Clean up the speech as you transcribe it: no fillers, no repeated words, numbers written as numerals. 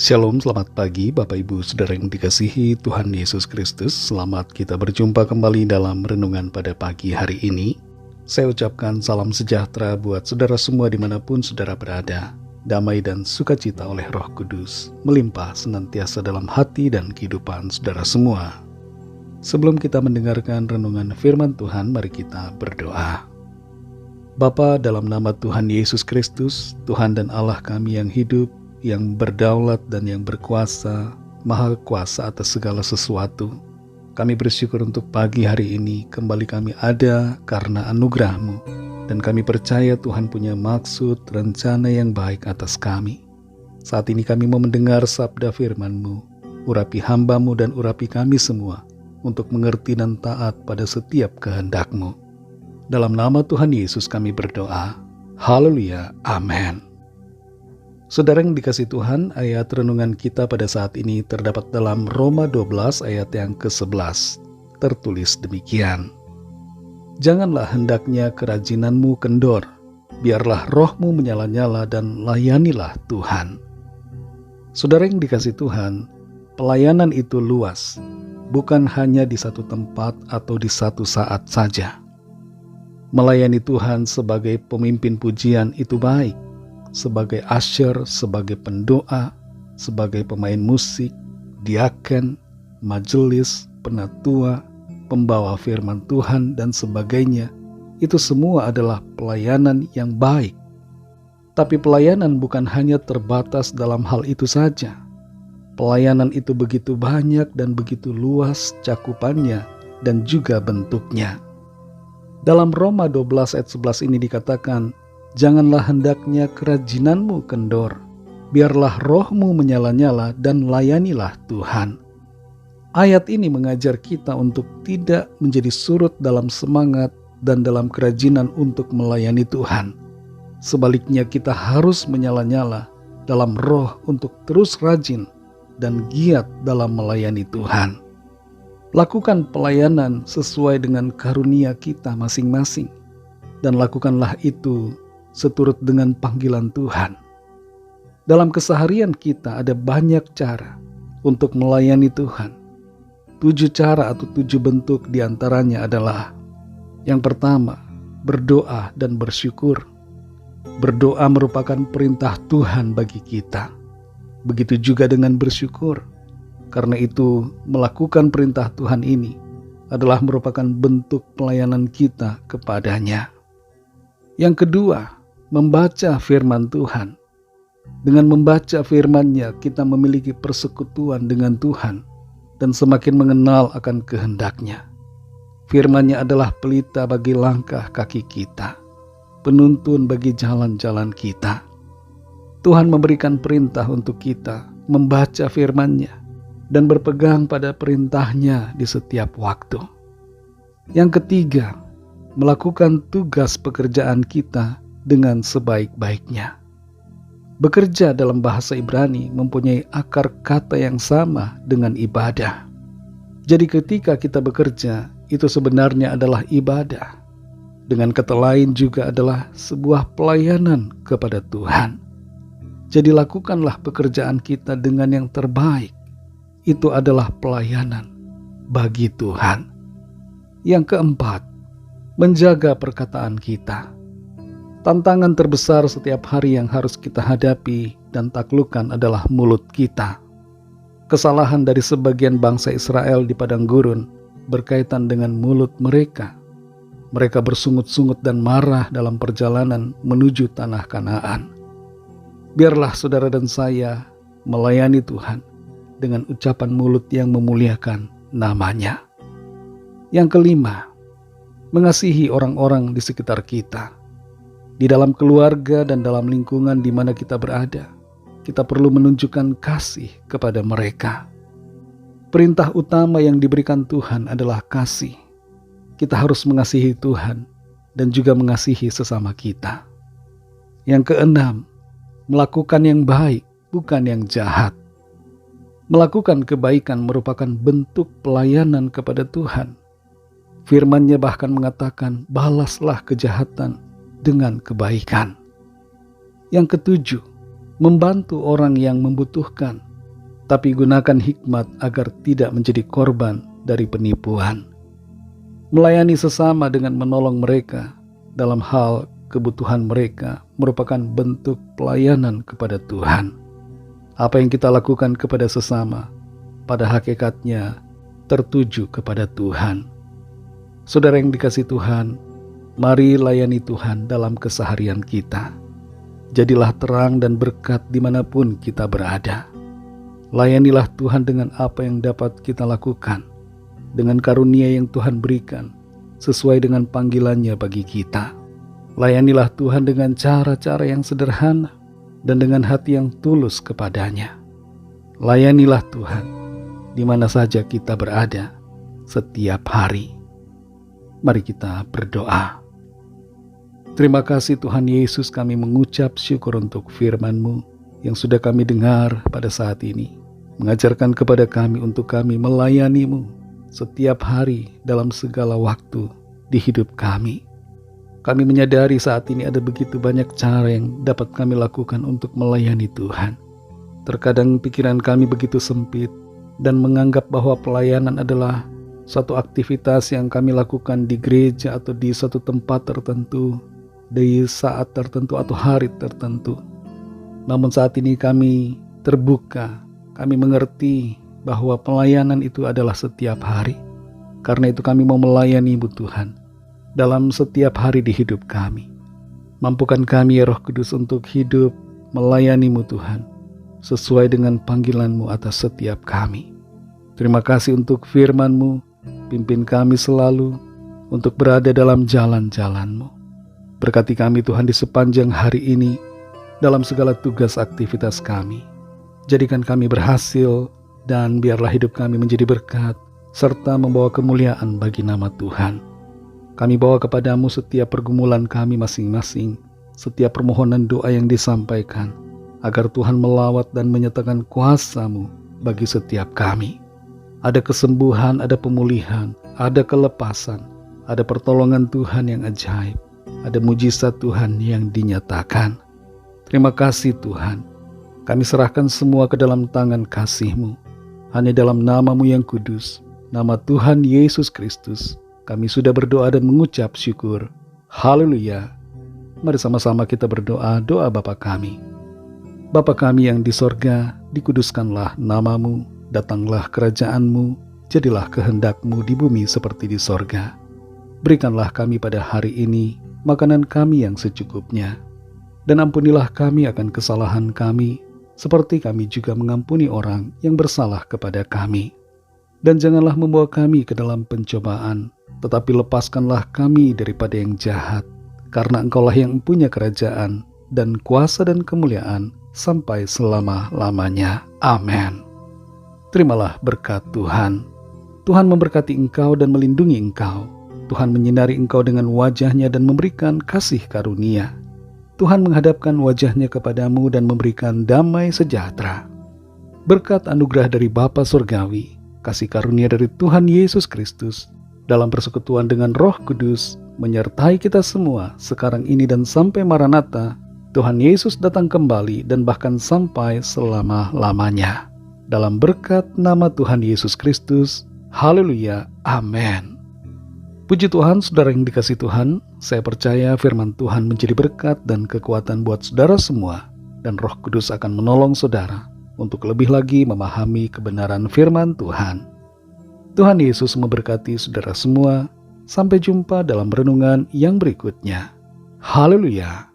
Shalom, selamat pagi Bapak Ibu Saudara yang dikasihi Tuhan Yesus Kristus. Selamat kita berjumpa kembali dalam renungan pada pagi hari ini. Saya ucapkan salam sejahtera buat saudara semua dimanapun saudara berada. Damai dan sukacita oleh Roh Kudus melimpah senantiasa dalam hati dan kehidupan saudara semua. Sebelum kita mendengarkan renungan firman Tuhan, mari kita berdoa. Bapa, dalam nama Tuhan Yesus Kristus, Tuhan dan Allah kami yang hidup, yang berdaulat dan yang berkuasa, maha kuasa atas segala sesuatu. Kami bersyukur untuk pagi hari ini kembali kami ada karena anugerah-Mu. Dan kami percaya Tuhan punya maksud, rencana yang baik atas kami. Saat ini kami mau mendengar sabda firman-Mu. Urapi hamba-Mu dan urapi kami semua untuk mengerti dan taat pada setiap kehendak-Mu. Dalam nama Tuhan Yesus kami berdoa. Haleluya, amin. Saudara yang dikasih Tuhan, ayat renungan kita pada saat ini terdapat dalam Roma 12 ayat yang ke-11. Tertulis demikian. Janganlah hendaknya kerajinanmu kendor, biarlah rohmu menyala-nyala dan layanilah Tuhan. Saudara yang dikasih Tuhan, pelayanan itu luas, bukan hanya di satu tempat atau di satu saat saja. Melayani Tuhan sebagai pemimpin pujian itu baik. Sebagai asyir, sebagai pendoa, sebagai pemain musik, diaken, majelis, penatua, pembawa firman Tuhan, dan sebagainya. Itu semua adalah pelayanan yang baik. Tapi pelayanan bukan hanya terbatas dalam hal itu saja. Pelayanan itu begitu banyak dan begitu luas cakupannya dan juga bentuknya. Dalam Roma 12 ayat 11 ini dikatakan, janganlah hendaknya kerajinanmu kendor, biarlah rohmu menyala-nyala dan layanilah Tuhan. Ayat ini mengajar kita untuk tidak menjadi surut dalam semangat dan dalam kerajinan untuk melayani Tuhan. Sebaliknya kita harus menyala-nyala dalam roh untuk terus rajin dan giat dalam melayani Tuhan. Lakukan pelayanan sesuai dengan karunia kita masing-masing, dan lakukanlah itu seturut dengan panggilan Tuhan. Dalam keseharian kita ada banyak cara untuk melayani Tuhan. 7 cara atau 7 bentuk diantaranya adalah: yang pertama, berdoa dan bersyukur. Berdoa merupakan perintah Tuhan bagi kita. Begitu juga dengan bersyukur. Karena itu, melakukan perintah Tuhan ini adalah merupakan bentuk pelayanan kita kepadanya. Yang kedua, membaca firman Tuhan. Dengan membaca firman-Nya, kita memiliki persekutuan dengan Tuhan dan semakin mengenal akan kehendak-Nya. Firman-Nya adalah pelita bagi langkah kaki kita, penuntun bagi jalan-jalan kita. Tuhan memberikan perintah untuk kita membaca firman-Nya dan berpegang pada perintah-Nya di setiap waktu. Yang ketiga, melakukan tugas pekerjaan kita dengan sebaik-baiknya. Bekerja dalam bahasa Ibrani mempunyai akar kata yang sama dengan ibadah. Jadi ketika kita bekerja, itu sebenarnya adalah ibadah. Dengan kata lain juga adalah sebuah pelayanan kepada Tuhan. Jadi lakukanlah pekerjaan kita dengan yang terbaik. Itu adalah pelayanan bagi Tuhan. Yang keempat, menjaga perkataan kita. Tantangan terbesar setiap hari yang harus kita hadapi dan taklukkan adalah mulut kita. Kesalahan dari sebagian bangsa Israel di padang gurun berkaitan dengan mulut mereka. Mereka bersungut-sungut dan marah dalam perjalanan menuju tanah Kanaan. Biarlah saudara dan saya melayani Tuhan dengan ucapan mulut yang memuliakan nama-Nya. Yang kelima, mengasihi orang-orang di sekitar kita. Di dalam keluarga dan dalam lingkungan di mana kita berada, kita perlu menunjukkan kasih kepada mereka. Perintah utama yang diberikan Tuhan adalah kasih. Kita harus mengasihi Tuhan dan juga mengasihi sesama kita. Yang keenam, melakukan yang baik, bukan yang jahat. Melakukan kebaikan merupakan bentuk pelayanan kepada Tuhan. Firman-Nya bahkan mengatakan, balaslah kejahatan dengan kebaikan. Yang ketujuh, membantu orang yang membutuhkan tapi gunakan hikmat agar tidak menjadi korban dari penipuan. Melayani sesama dengan menolong mereka dalam hal kebutuhan mereka merupakan bentuk pelayanan kepada Tuhan. Apa yang kita lakukan kepada sesama pada hakikatnya tertuju kepada Tuhan. Saudara yang dikasihi Tuhan, mari layani Tuhan dalam keseharian kita. Jadilah terang dan berkat dimanapun kita berada. Layanilah Tuhan dengan apa yang dapat kita lakukan, dengan karunia yang Tuhan berikan, sesuai dengan panggilannya bagi kita. Layanilah Tuhan dengan cara-cara yang sederhana dan dengan hati yang tulus kepadanya. Layanilah Tuhan di mana saja kita berada setiap hari. Mari kita berdoa. Terima kasih Tuhan Yesus, kami mengucap syukur untuk firman-Mu yang sudah kami dengar pada saat ini, mengajarkan kepada kami untuk kami melayani-Mu setiap hari dalam segala waktu di hidup kami. Kami menyadari saat ini ada begitu banyak cara yang dapat kami lakukan untuk melayani Tuhan. Terkadang pikiran kami begitu sempit dan menganggap bahwa pelayanan adalah suatu aktivitas yang kami lakukan di gereja atau di suatu tempat tertentu, di saat tertentu atau hari tertentu. Namun saat ini kami terbuka, kami mengerti bahwa pelayanan itu adalah setiap hari. Karena itu kami mau melayani-Mu Tuhan dalam setiap hari di hidup kami. Mampukan kami ya Roh Kudus untuk hidup melayani-Mu Tuhan, sesuai dengan panggilan-Mu atas setiap kami. Terima kasih untuk firman-Mu, pimpin kami selalu untuk berada dalam jalan-jalan-Mu. Berkati kami Tuhan di sepanjang hari ini, dalam segala tugas aktivitas kami. Jadikan kami berhasil dan biarlah hidup kami menjadi berkat serta membawa kemuliaan bagi nama Tuhan. Kami bawa kepadamu setiap pergumulan kami masing-masing, setiap permohonan doa yang disampaikan, agar Tuhan melawat dan menyatakan kuasa-Mu bagi setiap kami. Ada kesembuhan, ada pemulihan, ada kelepasan, ada pertolongan Tuhan yang ajaib, ada mujizat Tuhan yang dinyatakan. Terima kasih Tuhan, kami serahkan semua ke dalam tangan kasih-Mu. Hanya dalam nama-Mu yang kudus, nama Tuhan Yesus Kristus, kami sudah berdoa dan mengucap syukur. Haleluya. Mari sama-sama kita berdoa doa Bapa kami. Bapa kami yang di sorga, dikuduskanlah nama-Mu, datanglah kerajaan-Mu, jadilah kehendak-Mu di bumi seperti di sorga. Berikanlah kami pada hari ini makanan kami yang secukupnya. Dan ampunilah kami akan kesalahan kami, seperti kami juga mengampuni orang yang bersalah kepada kami. Dan janganlah membawa kami ke dalam pencobaan, tetapi lepaskanlah kami daripada yang jahat, karena Engkaulah yang mempunyai kerajaan, dan kuasa dan kemuliaan, sampai selama-lamanya. Amin. Terimalah berkat Tuhan. Tuhan memberkati engkau dan melindungi engkau. Tuhan menyinari engkau dengan wajah-Nya dan memberikan kasih karunia. Tuhan menghadapkan wajah-Nya kepadamu dan memberikan damai sejahtera. Berkat anugerah dari Bapa Surgawi, kasih karunia dari Tuhan Yesus Kristus, dalam persekutuan dengan Roh Kudus, menyertai kita semua sekarang ini dan sampai Maranatha, Tuhan Yesus datang kembali dan bahkan sampai selama-lamanya. Dalam berkat nama Tuhan Yesus Kristus, haleluya, amin. Puji Tuhan, saudara yang dikasihi Tuhan, saya percaya firman Tuhan menjadi berkat dan kekuatan buat saudara semua, dan Roh Kudus akan menolong saudara untuk lebih lagi memahami kebenaran firman Tuhan. Tuhan Yesus memberkati saudara semua. Sampai jumpa dalam renungan yang berikutnya. Haleluya.